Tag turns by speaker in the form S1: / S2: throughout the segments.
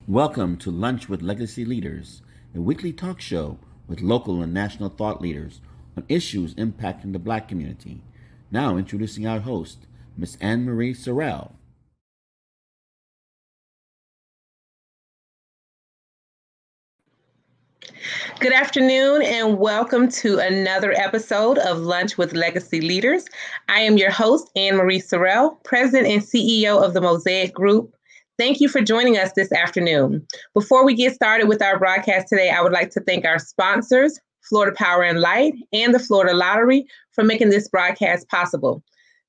S1: Welcome to Lunch with Legacy Leaders, a weekly talk show with local and national thought leaders on issues impacting the Black community. Now introducing our host, Ms. Ann Marie Sorrell.
S2: Good afternoon and welcome to another episode of Lunch with Legacy Leaders. I am your host, Ann Marie Sorrell, President and CEO of the Mosaic Group. Thank you for joining us this afternoon. Before we get started with our broadcast today, I would like to thank our sponsors, Florida Power and Light and the Florida Lottery, for making this broadcast possible.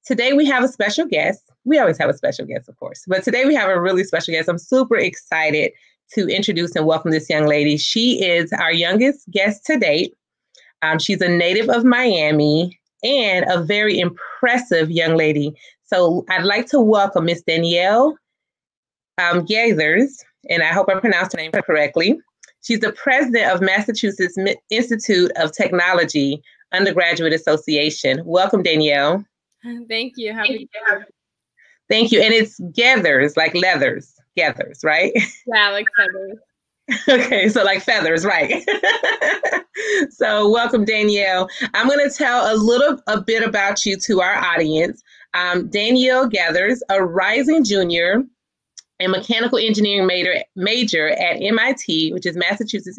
S2: Today we have a special guest. We always have a special guest, of course, but today we have a really special guest. I'm super excited to introduce and welcome this young lady. She is our youngest guest to date. She's a native of Miami and a very impressive young lady. So I'd like to welcome Miss Danielle Geathers, and I hope I pronounced her name correctly. She's the president of Massachusetts Institute of Technology Undergraduate Association. Welcome, Danielle.
S3: Thank you. Happy
S2: Thank you. And it's Geathers, like leathers. Geathers, right?
S3: Yeah, like feathers.
S2: Okay, so like feathers, right? So welcome, Danielle. I'm going to tell a bit about you to our audience. Danielle Geathers, a rising junior and mechanical engineering major at MIT, which is Massachusetts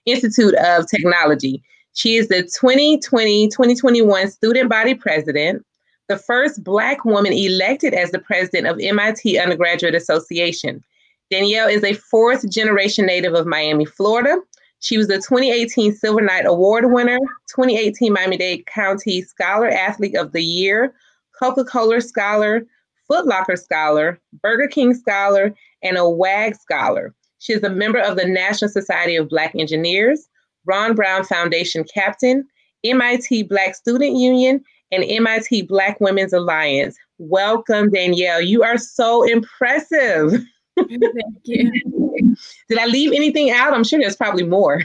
S2: Institute of Technology. She is the 2020-2021 student body president, the first Black woman elected as the president of MIT Undergraduate Association. Danielle is a fourth generation native of Miami, Florida. She was the 2018 Silver Knight Award winner, 2018 Miami-Dade County Scholar Athlete of the Year, Coca-Cola Scholar, Foot Locker Scholar, Burger King Scholar, and a WAG Scholar. She is a member of the National Society of Black Engineers, Ron Brown Foundation Captain, MIT Black Student Union, and MIT Black Women's Alliance. Welcome, Danielle. You are so impressive.
S3: Thank you.
S2: Did I leave anything out? I'm sure there's probably more.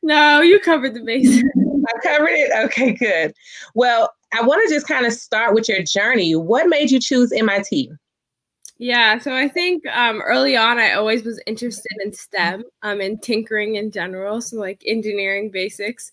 S3: No, you covered the bases.
S2: I covered it? Okay, good. Well, I want to just kind of start with your journey. What made you choose MIT?
S3: Yeah, so I think early on, I always was interested in STEM and tinkering in general, so like engineering basics.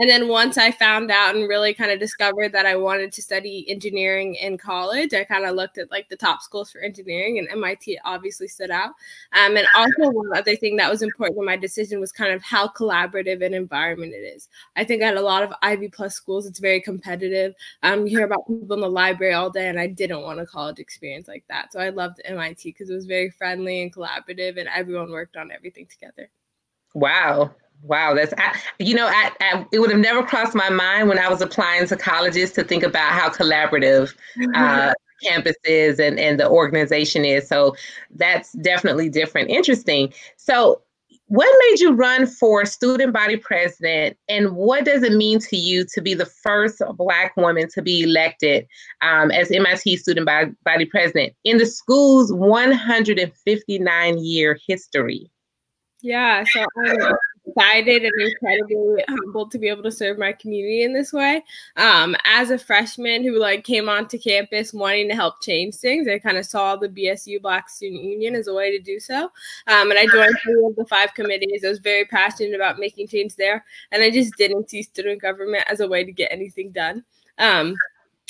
S3: And then once I found out and really kind of discovered that I wanted to study engineering in college, I kind of looked at like the top schools for engineering, and MIT obviously stood out. And also one other thing that was important in my decision was kind of how collaborative an environment it is. I think at a lot of Ivy Plus schools, it's very competitive. You hear about people in the library all day, and I didn't want a college experience like that. So I loved MIT because it was very friendly and collaborative, and everyone worked on everything together.
S2: Wow. Wow, that's, it would have never crossed my mind when I was applying to colleges to think about how collaborative campus is and the organization is. So that's definitely different. Interesting. So what made you run for student body president, and what does it mean to you to be the first Black woman to be elected as MIT student body president in the school's 159-year history?
S3: Yeah, so I'm excited and incredibly humbled to be able to serve my community in this way. As a freshman who came onto campus wanting to help change things, I kind of saw the BSU Black Student Union as a way to do so. And I joined 3 of the 5 committees. I was very passionate about making change there, and I just didn't see student government as a way to get anything done.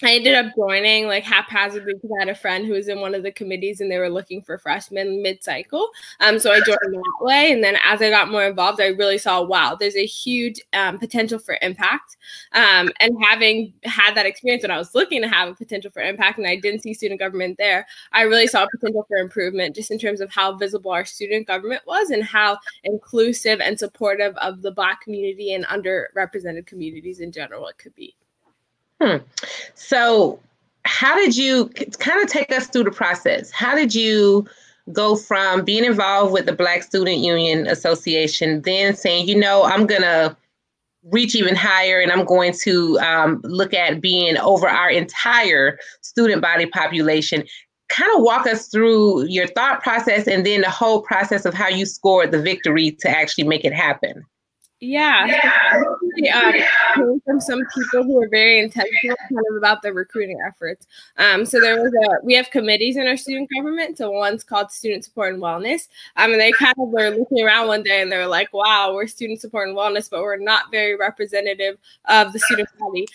S3: I ended up joining haphazardly because I had a friend who was in one of the committees and they were looking for freshmen mid-cycle. So I joined that way. And then as I got more involved, I really saw, wow, there's a huge potential for impact. And having had that experience when I was looking to have a potential for impact and I didn't see student government there, I really saw a potential for improvement just in terms of how visible our student government was and how inclusive and supportive of the Black community and underrepresented communities in general it could be.
S2: So how did you kind of take us through the process? How did you go from being involved with the Black Student Union Association, then saying, I'm going to reach even higher and I'm going to look at being over our entire student body population? Kind of walk us through your thought process and then the whole process of how you scored the victory to actually make it happen.
S3: Yeah, came from some people who were very intentional kind of about the recruiting efforts. So we have committees in our student government. So one's called Student Support and Wellness. And they kind of were looking around one day and they were like, wow, we're student support and wellness, but we're not very representative of the student body.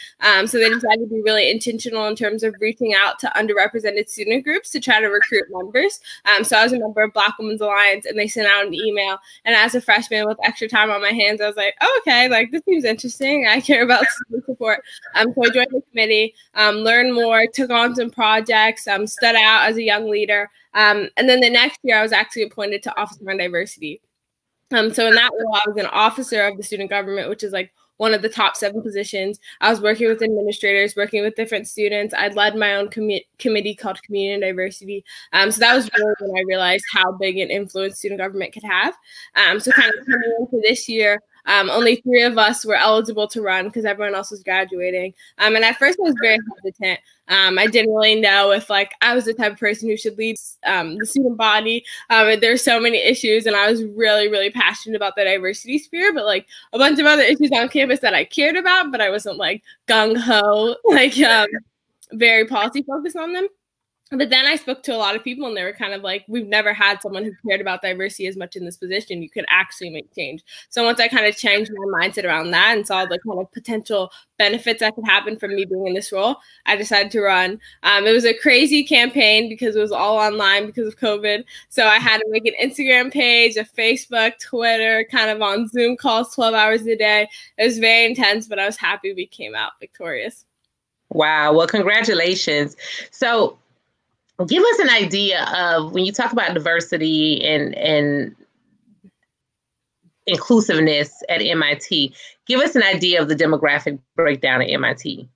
S3: So they decided to be really intentional in terms of reaching out to underrepresented student groups to try to recruit members. So I was a member of Black Women's Alliance, and they sent out an email. And as a freshman with extra time on my hands, I was like, oh, okay, like this seems interesting. I care about student support. So I joined the committee, learned more, took on some projects, stood out as a young leader. And then the next year, I was actually appointed to Officer on Diversity. So in that role, I was an officer of the student government, which is like one of the top 7 positions. I was working with administrators, working with different students. I'd led my own committee called Community and Diversity. So that was really when I realized how big an influence student government could have. So kind of coming into this year, only 3 of us were eligible to run because everyone else was graduating. And at first I was very hesitant. I didn't really know if like I was the type of person who should lead the student body. There's so many issues, and I was really, really passionate about the diversity sphere, but like a bunch of other issues on campus that I cared about, but I wasn't like gung-ho, like very policy focused on them. But then I spoke to a lot of people, and they were kind of like, we've never had someone who cared about diversity as much in this position. You could actually make change. So once I kind of changed my mindset around that and saw the kind of potential benefits that could happen from me being in this role, I decided to run. It was a crazy campaign because it was all online because of COVID. So I had to make an Instagram page, a Facebook, Twitter, kind of on Zoom calls 12 hours a day. It was very intense, but I was happy we came out victorious.
S2: Wow. Well, congratulations. So give us an idea of when you talk about diversity and inclusiveness at MIT, give us an idea of the demographic breakdown at MIT.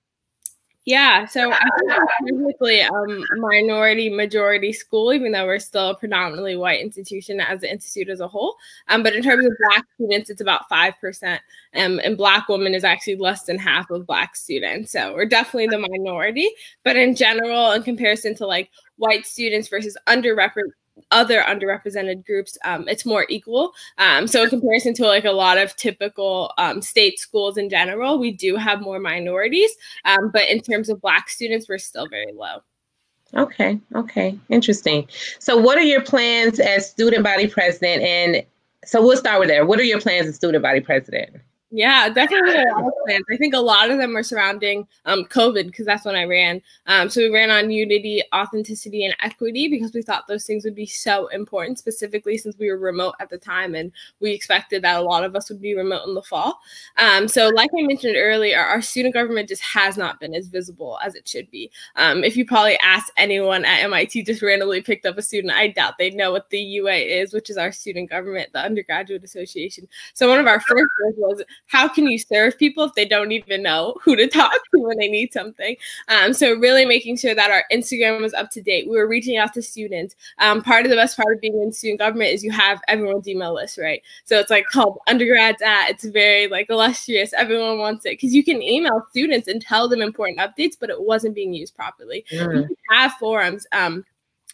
S3: Yeah, so I think we're technically a minority majority school, even though we're still a predominantly white institution as an institute as a whole. But in terms of Black students, it's about 5%. And Black women is actually less than half of Black students. So we're definitely the minority. But in general, in comparison to like white students versus other underrepresented groups, it's more equal. So in comparison to like a lot of typical state schools in general, we do have more minorities. But in terms of Black students, we're still very low.
S2: Okay. Interesting. So what are your plans as student body president? And so we'll start with there. What are your plans as student body president?
S3: Yeah, definitely a lot of plans. I think a lot of them are surrounding COVID, because that's when I ran. So we ran on unity, authenticity, and equity because we thought those things would be so important, specifically since we were remote at the time and we expected that a lot of us would be remote in the fall. So like I mentioned earlier, our student government just has not been as visible as it should be. If you probably ask anyone at MIT, just randomly picked up a student, I doubt they'd know what the UA is, which is our student government, the Undergraduate Association. So one of our first goals was, how can you serve people if they don't even know who to talk to when they need something? So really making sure that our Instagram was up to date. We were reaching out to students. Part of the best part of being in student government is you have everyone's email list, right? So it's like called Undergrads.at. It's very like illustrious. Everyone wants it because you can email students and tell them important updates, but it wasn't being used properly. You can have forums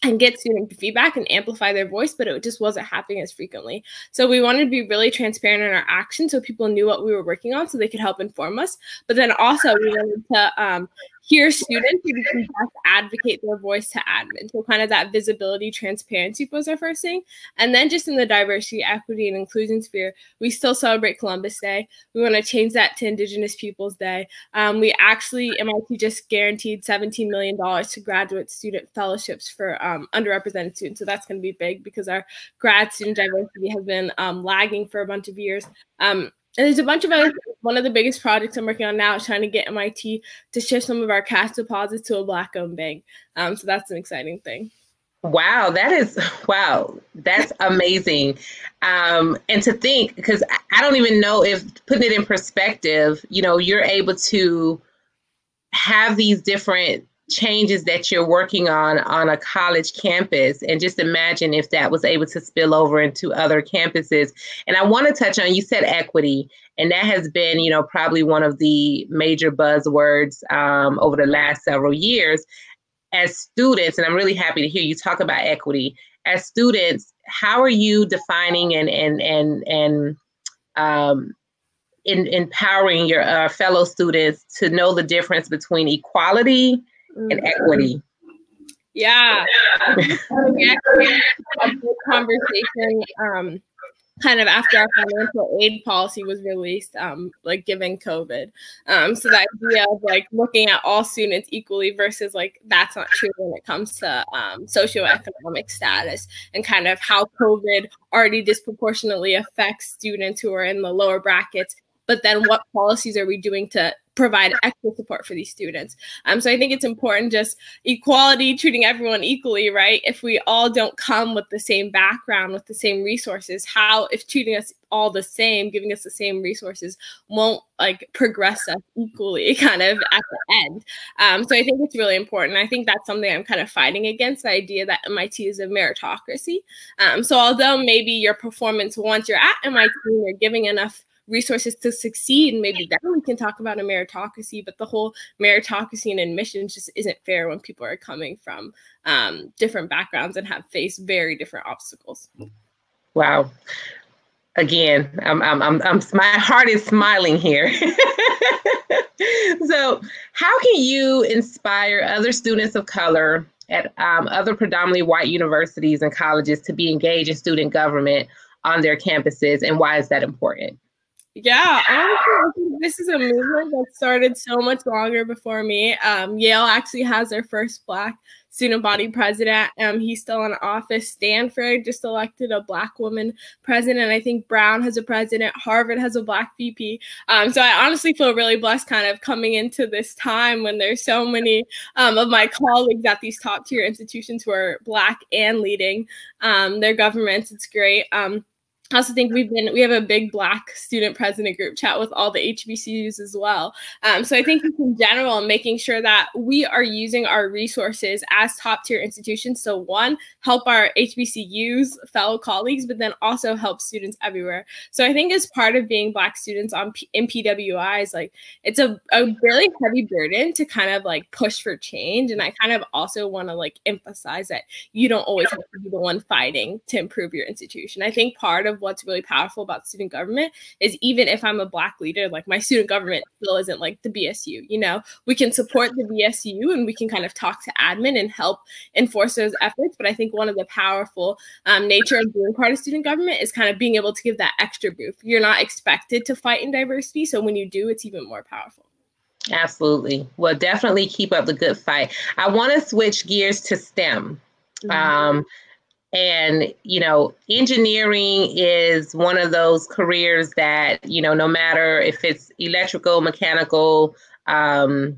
S3: and get student feedback and amplify their voice, but it just wasn't happening as frequently. So we wanted to be really transparent in our action so people knew what we were working on so they could help inform us. But then also we wanted to hear students who can best advocate their voice to admin. So kind of that visibility, transparency was our first thing. And then just in the diversity, equity, and inclusion sphere, we still celebrate Columbus Day. We want to change that to Indigenous Peoples Day. We actually, MIT just guaranteed $17 million to graduate student fellowships for underrepresented students. So that's going to be big because our grad student diversity has been lagging for a bunch of years. And there's a bunch of other things. One of the biggest projects I'm working on now is trying to get MIT to shift some of our cash deposits to a Black-owned bank. So that's an exciting thing.
S2: Wow, that's amazing. And to think, because I don't even know if putting it in perspective, you know, you're able to have these different changes that you're working on a college campus, and just imagine if that was able to spill over into other campuses. And I want to touch on, you said equity, and that has been, you know, probably one of the major buzzwords over the last several years. As students, and I'm really happy to hear you talk about equity. As students, how are you defining and empowering your fellow students to know the difference between equality and equity.
S3: Yeah. We actually had a good conversation kind of after our financial aid policy was released, like given COVID. So the idea of like looking at all students equally versus like that's not true when it comes to socioeconomic status, and kind of how COVID already disproportionately affects students who are in the lower brackets. But then what policies are we doing to provide extra support for these students? So I think it's important, just equality, treating everyone equally, right? If we all don't come with the same background, with the same resources, how, if treating us all the same, giving us the same resources won't like progress us equally kind of at the end. So I think it's really important. I think that's something I'm kind of fighting against, the idea that MIT is a meritocracy. So although maybe your performance once you're at MIT, you're giving enough resources to succeed, maybe then we can talk about a meritocracy, but the whole meritocracy and admissions just isn't fair when people are coming from different backgrounds and have faced very different obstacles.
S2: Wow. Again, my heart is smiling here. So how can you inspire other students of color at other predominantly white universities and colleges to be engaged in student government on their campuses, and why is that important?
S3: Yeah, honestly, I think this is a movement that started so much longer before me. Yale actually has their first Black student body president. He's still in office. Stanford just elected a Black woman president. I think Brown has a president. Harvard has a Black VP. So I honestly feel really blessed kind of coming into this time when there's so many of my colleagues at these top tier institutions who are Black and leading their governments. It's great. I also think we have a big Black student president group chat with all the HBCUs as well. So I think in general, making sure that we are using our resources as top tier institutions. So one, help our HBCUs, fellow colleagues, but then also help students everywhere. So I think as part of being Black students in PWIs, like it's a really heavy burden to kind of like push for change. And I kind of also want to like emphasize that you don't always have to be the one fighting to improve your institution. I think part of what's really powerful about student government is even if I'm a Black leader, like my student government still isn't like the BSU, you know, we can support the BSU and we can kind of talk to admin and help enforce those efforts. But I think one of the powerful nature of being part of student government is kind of being able to give that extra boost. You're not expected to fight in diversity. So when you do, it's even more powerful.
S2: Absolutely. Well, definitely keep up the good fight. I want to switch gears to STEM. Mm-hmm. And, you know, engineering is one of those careers that, you know, no matter if it's electrical, mechanical, civil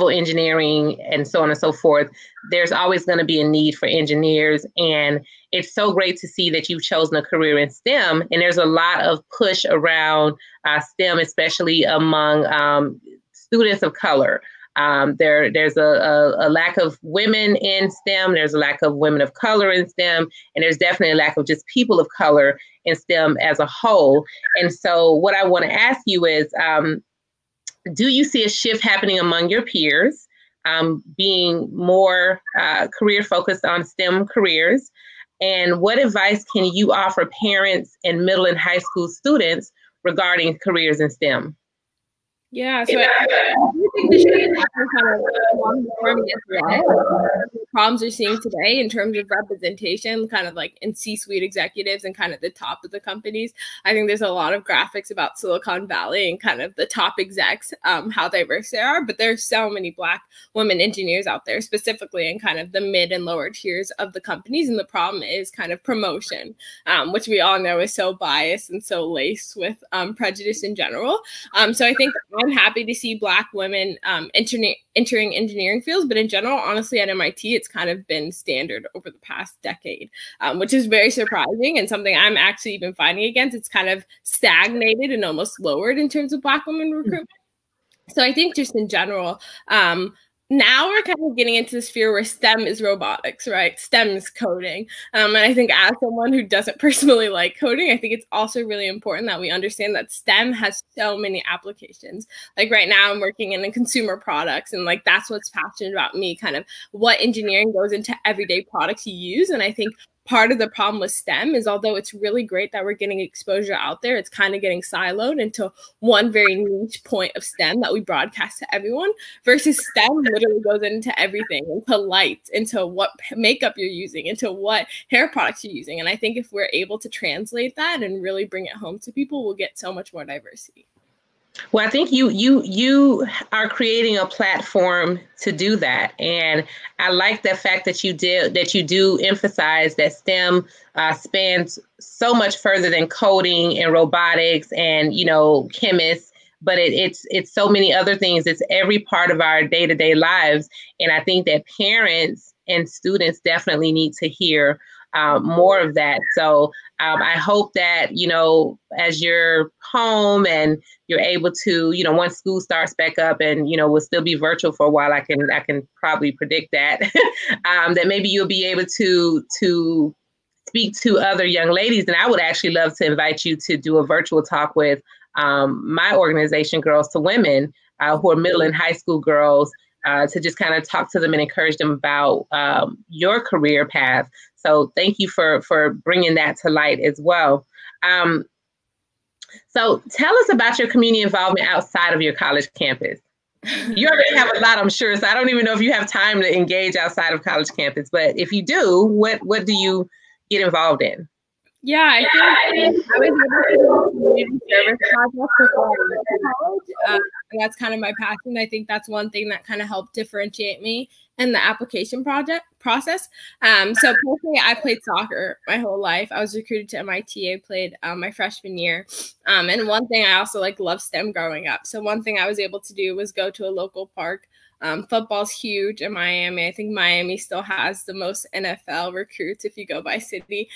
S2: engineering, and so on and so forth, there's always going to be a need for engineers. And it's so great to see that you've chosen a career in STEM. And there's a lot of push around STEM, especially among students of color. There's a lack of women in STEM. There's a lack of women of color in STEM. And there's definitely a lack of just people of color in STEM as a whole. And so what I want to ask you is, do you see a shift happening among your peers, being more career focused on STEM careers? And what advice can you offer parents and middle and high school students regarding careers in STEM?
S3: Yeah, so I do think the shift happened kind of long-term as well. The problems we're seeing today in terms of representation, kind of like in C-suite executives and kind of the top of the companies. I think there's a lot of graphics about Silicon Valley and kind of the top execs, how diverse they are. But there's so many Black women engineers out there, specifically in kind of the mid and lower tiers of the companies. And the problem is kind of promotion, which we all know is so biased and so laced with prejudice in general. So I think I'm happy to see Black women entering engineering fields, but in general, honestly, at MIT, it's kind of been standard over the past decade, which is very surprising and something I'm actually even fighting against. It's kind of stagnated and almost lowered in terms of Black women recruitment. So I think just in general, now we're kind of getting into the sphere where STEM is robotics, right? STEM is coding. And I think as someone who doesn't personally like coding, I think it's also really important that we understand that STEM has so many applications. Like right now I'm working in consumer products, and like that's what's passionate about me, kind of what engineering goes into everyday products you use. And I think part of the problem with STEM is, although it's really great that we're getting exposure out there, it's kind of getting siloed into one very niche point of STEM that we broadcast to everyone, versus STEM literally goes into everything, into lights, into what makeup you're using, into what hair products you're using. And I think if we're able to translate that and really bring it home to people, we'll get so much more diversity.
S2: Well, I think you are creating a platform to do that, and I like the fact that you do emphasize that STEM spans so much further than coding and robotics and chemists, but it's so many other things. It's every part of our day-to-day lives, and I think that parents and students definitely need to hear more of that. So I hope that, as you're home and you're able to, once school starts back up and, we'll still be virtual for a while, I can probably predict that, that maybe you'll be able to speak to other young ladies. And I would actually love to invite you to do a virtual talk with my organization, Girls to Women, who are middle and high school girls, to just kind of talk to them and encourage them about your career path. So thank you for bringing that to light as well. So tell us about your community involvement outside of your college campus. You already have a lot, I'm sure, so I don't even know if you have time to engage outside of college campus, but if you do, what do you get involved in?
S3: Yeah, I think I was able to do a community service project before I went to college. And that's kind of my passion. I think that's one thing that kind of helped differentiate me in the application process. So personally, I played soccer my whole life. I was recruited to MIT. I played my freshman year. And one thing I also loved STEM growing up. So one thing I was able to do was go to a local park. Football's huge in Miami. I think Miami still has the most NFL recruits if you go by city.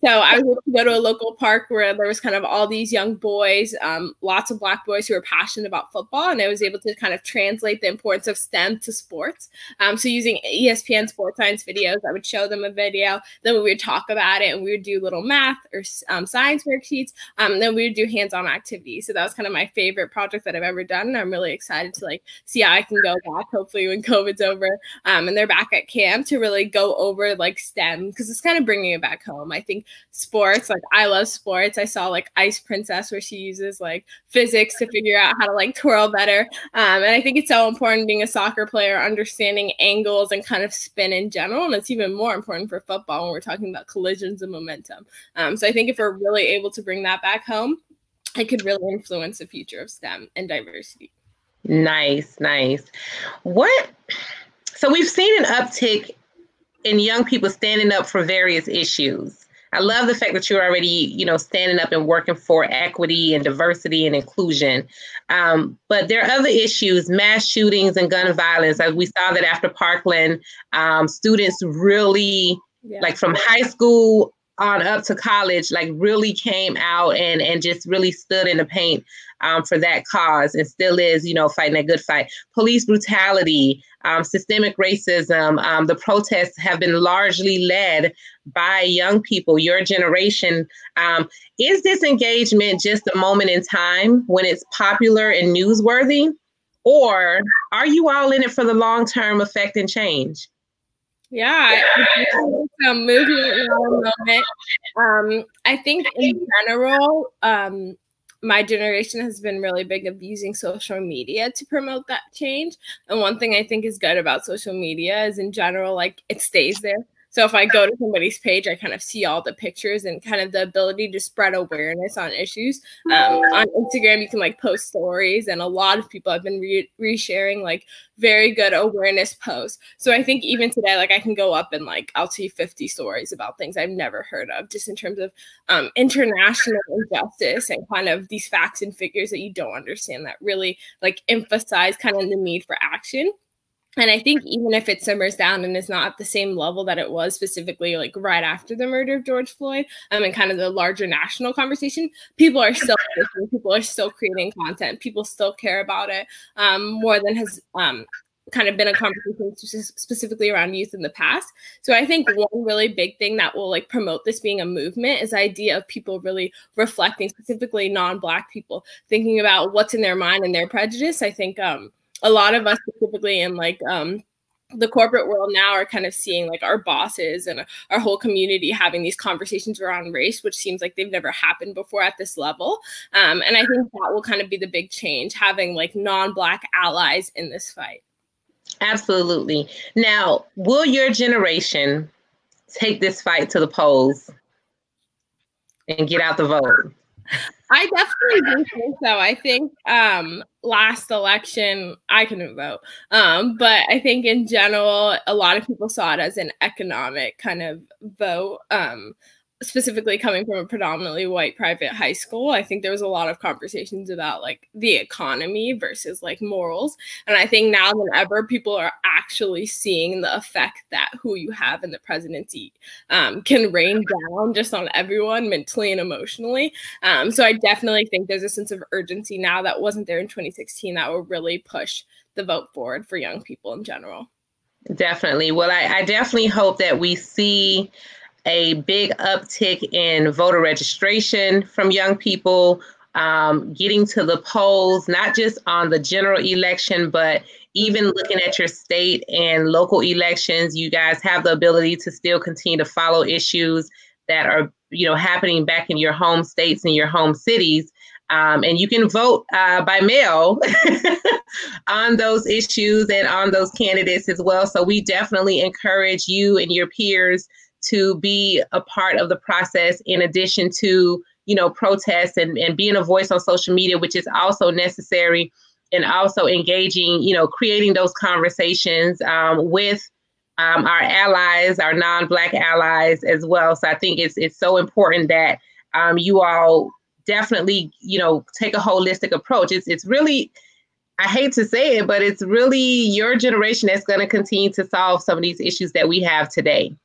S3: So I was able to go to a local park where there was kind of all these young boys, lots of Black boys who were passionate about football. And I was able to kind of translate the importance of STEM to sports. So using ESPN sports science videos, I would show them a video, then we would talk about it, and we would do little math or science worksheets. Then we would do hands-on activities. So that was kind of my favorite project that I've ever done. And I'm really excited to see how I can go back, hopefully when COVID's over, and they're back at camp, to really go over STEM, because it's kind of bringing it back home. I think sports, I love sports. I saw Ice Princess, where she uses physics to figure out how to twirl better. And I think it's so important being a soccer player, understanding angles and kind of spin in general. And it's even more important for football when we're talking about collisions and momentum. So I think if we're really able to bring that back home, it could really influence the future of STEM and diversity.
S2: Nice. So we've seen an uptick in young people standing up for various issues. I love the fact that you're already, standing up and working for equity and diversity and inclusion. But there are other issues, mass shootings and gun violence. As we saw that after Parkland, students really, from high school on up to college, really came out and just really stood in the paint for that cause, and still is, fighting a good fight. Police brutality, systemic racism, the protests have been largely led by young people, your generation. Is this engagement just a moment in time when it's popular and newsworthy, or are you all in it for the long-term effect and change?
S3: Yeah, it's a movement, not a moment. I think in general, my generation has been really big of using social media to promote that change. And one thing I think is good about social media is, in general, it stays there. So if I go to somebody's page, I kind of see all the pictures and kind of the ability to spread awareness on issues. On Instagram, you can post stories, and a lot of people have been resharing very good awareness posts. So I think even today, I can go up and I'll see 50 stories about things I've never heard of, just in terms of international injustice and kind of these facts and figures that you don't understand that really emphasize kind of the need for action. And I think even if it simmers down and is not at the same level that it was specifically right after the murder of George Floyd, and kind of the larger national conversation, people are still listening, people are still creating content, people still care about it more than has kind of been a conversation specifically around youth in the past. So I think one really big thing that will promote this being a movement is the idea of people really reflecting, specifically non-Black people, thinking about what's in their mind and their prejudice. I think a lot of us, specifically in the corporate world now are kind of seeing like our bosses and our whole community having these conversations around race, which seems like they've never happened before at this level. And I think that will kind of be the big change, having like non-Black allies in this fight.
S2: Absolutely. Now, will your generation take this fight to the polls and get out the vote?
S3: I definitely do think so. I think last election, I couldn't vote. But I think in general, a lot of people saw it as an economic kind of vote. Specifically coming from a predominantly white private high school, I think there was a lot of conversations about like the economy versus like morals. And I think now than ever, people are actually seeing the effect that who you have in the presidency can rain down just on everyone mentally and emotionally. So I definitely think there's a sense of urgency now that wasn't there in 2016 that will really push the vote forward for young people in general.
S2: Definitely. Well, I definitely hope that we see a big uptick in voter registration from young people, getting to the polls, not just on the general election, but even looking at your state and local elections. You guys have the ability to still continue to follow issues that are, happening back in your home states and your home cities. And you can vote by mail on those issues and on those candidates as well. So we definitely encourage you and your peers to be a part of the process, in addition to, protests and being a voice on social media, which is also necessary, and also engaging, creating those conversations with our allies, our non-Black allies as well. So I think it's so important that you all definitely, take a holistic approach. It's really, I hate to say it, but it's really your generation that's going to continue to solve some of these issues that we have today.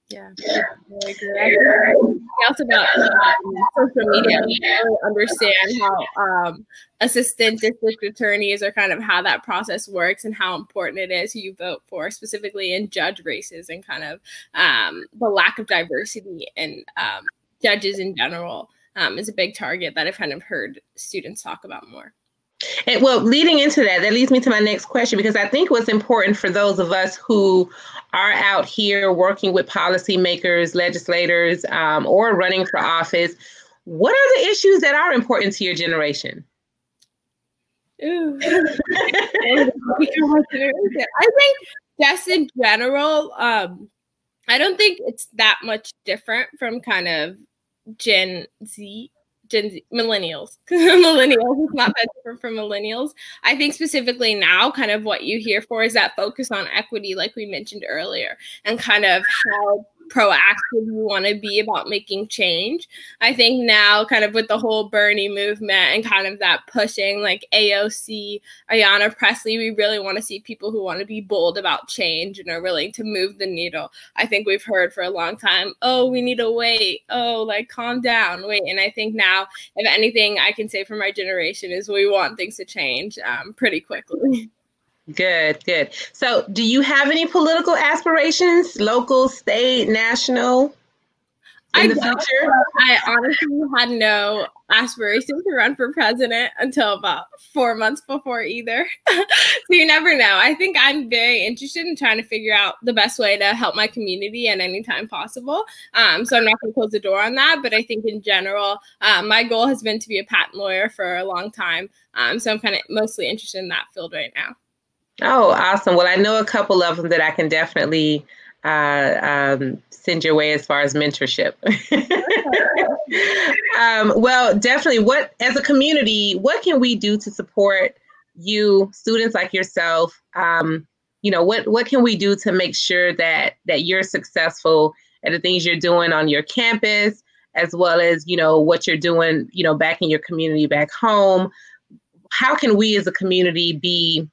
S3: Yeah, I agree. Also about social media, I really understand how assistant district attorneys are kind of how that process works and how important it is who you vote for, specifically in judge races, and kind of the lack of diversity in judges in general is a big target that I've kind of heard students talk about more.
S2: And well, leading into that leads me to my next question, because I think what's important for those of us who are out here working with policymakers, legislators, or running for office, what are the issues that are important to your generation?
S3: Ooh. I think just in general, I don't think it's that much different from kind of Gen Z, millennials. Millennials is not that different from millennials. I think specifically now, kind of what you hear for is that focus on equity, like we mentioned earlier, and kind of how proactive you want to be about making change. I think now, kind of with the whole Bernie movement and kind of that pushing, like AOC, Ayanna Pressley, we really want to see people who want to be bold about change and are willing to move the needle. I think we've heard for a long time, oh, we need to wait. Oh, like calm down, wait. And I think now, if anything I can say for my generation is we want things to change pretty quickly.
S2: Good. So do you have any political aspirations, local, state, national, in the future?
S3: I honestly had no aspiration to run for president until about 4 months before either. So you never know. I think I'm very interested in trying to figure out the best way to help my community at any time possible. So I'm not going to close the door on that. But I think in general, my goal has been to be a patent lawyer for a long time. So I'm kind of mostly interested in that field right now.
S2: Oh, awesome. Well, I know a couple of them that I can definitely send your way as far as mentorship. Well, definitely. As a community, what can we do to support you, students like yourself? What can we do to make sure that you're successful at the things you're doing on your campus, as well as, what you're doing, back in your community back home? How can we as a community be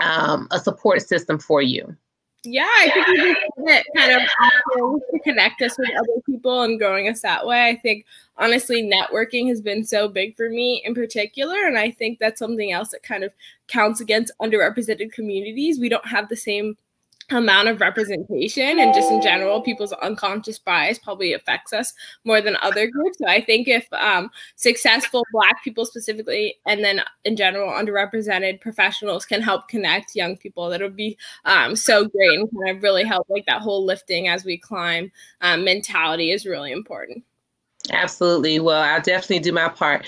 S2: a support system for you?
S3: Yeah, I think we just kind of to connect us with other people and growing us that way. I think, honestly, networking has been so big for me in particular. And I think that's something else that kind of counts against underrepresented communities. We don't have the same amount of representation, and just in general, people's unconscious bias probably affects us more than other groups. So I think if successful Black people specifically, and then in general underrepresented professionals can help connect young people, that'll be so great, and kind of really help like that whole lifting as we climb mentality is really important.
S2: Absolutely. Well, I'll definitely do my part.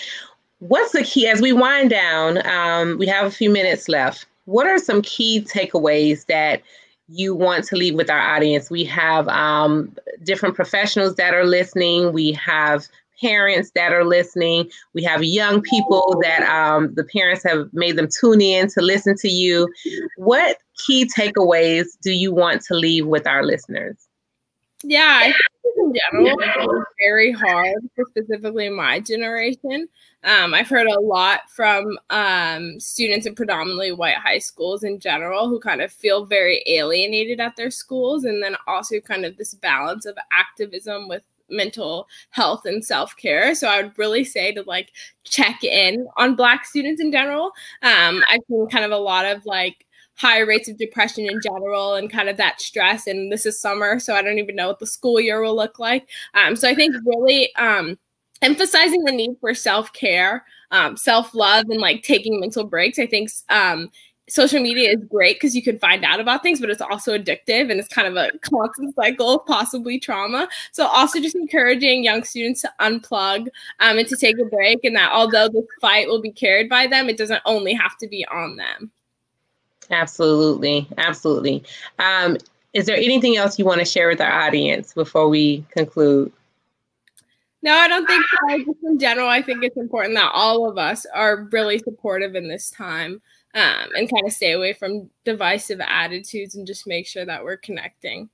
S2: What's the key as we wind down? We have a few minutes left. What are some key takeaways that you want to leave with our audience? We have different professionals that are listening. We have parents that are listening. We have young people that the parents have made them tune in to listen to you. What key takeaways do you want to leave with our listeners?
S3: Yeah, I think in general, it's very hard for specifically my generation. I've heard a lot from students in predominantly white high schools in general who kind of feel very alienated at their schools, and then also kind of this balance of activism with mental health and self-care. So I would really say to like check in on Black students in general. I've seen kind of a lot of like high rates of depression in general and kind of that stress. And this is summer, so I don't even know what the school year will look like. So I think really emphasizing the need for self-care, self-love, and like taking mental breaks. I think social media is great because you can find out about things, but it's also addictive and it's kind of a constant cycle of possibly trauma. So also just encouraging young students to unplug and to take a break, and that although the fight will be carried by them, it doesn't only have to be on them.
S2: Absolutely. Absolutely. Is there anything else you want to share with our audience before we conclude?
S3: No, I don't think so. Just in general, I think it's important that all of us are really supportive in this time and kind of stay away from divisive attitudes and just make sure that we're connecting.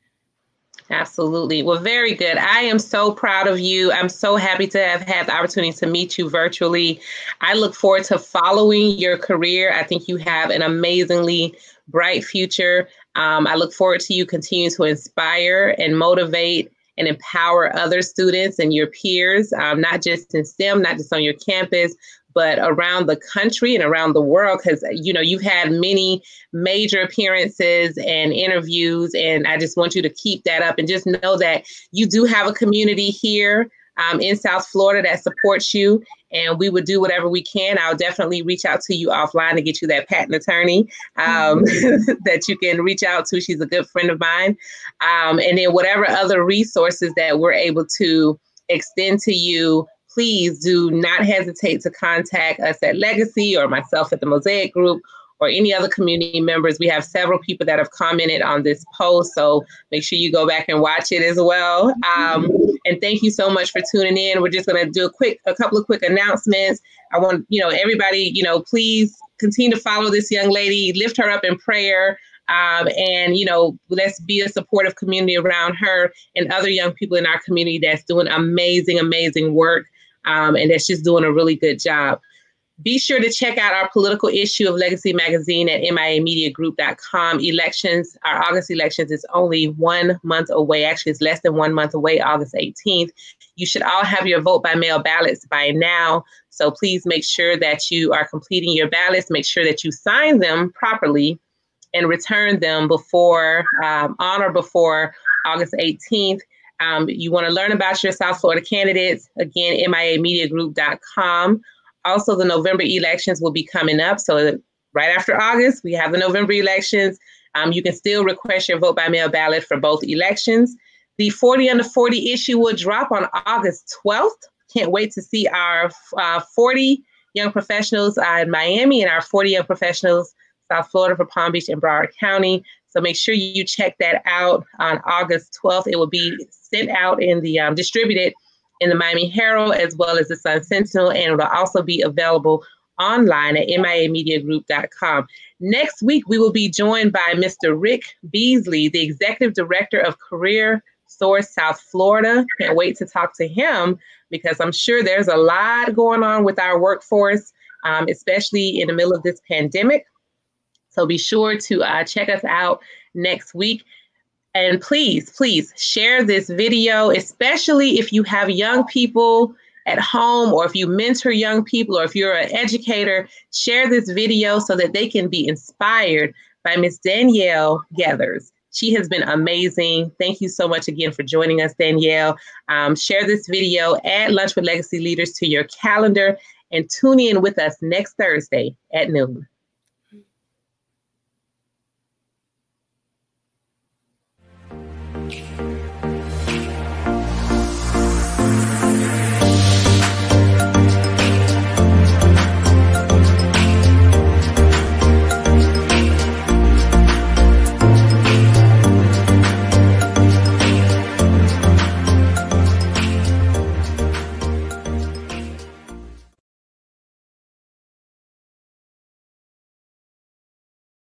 S2: Absolutely. Well, very good. I am so proud of you. I'm so happy to have had the opportunity to meet you virtually. I look forward to following your career. I think you have an amazingly bright future. I look forward to you continuing to inspire and motivate and empower other students and your peers, not just in STEM, not just on your campus, but around the country and around the world, because, you know, you've had many major appearances and interviews, and I just want you to keep that up and just know that you do have a community here in South Florida that supports you, and we would do whatever we can. I'll definitely reach out to you offline to get you that patent attorney that you can reach out to. She's a good friend of mine. And then whatever other resources that we're able to extend to you, please do not hesitate to contact us at Legacy or myself at the Mosaic Group or any other community members. We have several people that have commented on this post, so make sure you go back and watch it as well. And thank you so much for tuning in. We're just going to do a couple of quick announcements. I want, everybody, please continue to follow this young lady, lift her up in prayer. And, let's be a supportive community around her and other young people in our community that's doing amazing, amazing work. And that's just doing a really good job. Be sure to check out our political issue of Legacy Magazine at miamediagroup.com. Elections, our August elections is only 1 month away. Actually, it's less than 1 month away, August 18th. You should all have your vote by mail ballots by now. So please make sure that you are completing your ballots. Make sure that you sign them properly and return them on or before August 18th. You want to learn about your South Florida candidates, again, miamediagroup.com. Also, the November elections will be coming up. So right after August, we have the November elections. You can still request your vote by mail ballot for both elections. The 40 under 40 issue will drop on August 12th. Can't wait to see our 40 young professionals in Miami and our 40 young professionals South Florida for Palm Beach and Broward County. So make sure you check that out on August 12th. It will be sent out in the distributed in the Miami Herald as well as the Sun Sentinel, and it will also be available online at miamediagroup.com. Next week, we will be joined by Mr. Rick Beasley, the Executive Director of Career Source South Florida. Can't wait to talk to him because I'm sure there's a lot going on with our workforce, especially in the middle of this pandemic. So be sure to check us out next week. And please share this video, especially if you have young people at home or if you mentor young people or if you're an educator, share this video so that they can be inspired by Miss Danielle Geathers. She has been amazing. Thank you so much again for joining us, Danielle. Share this video, add Lunch with Legacy Leaders to your calendar, and tune in with us next Thursday at noon.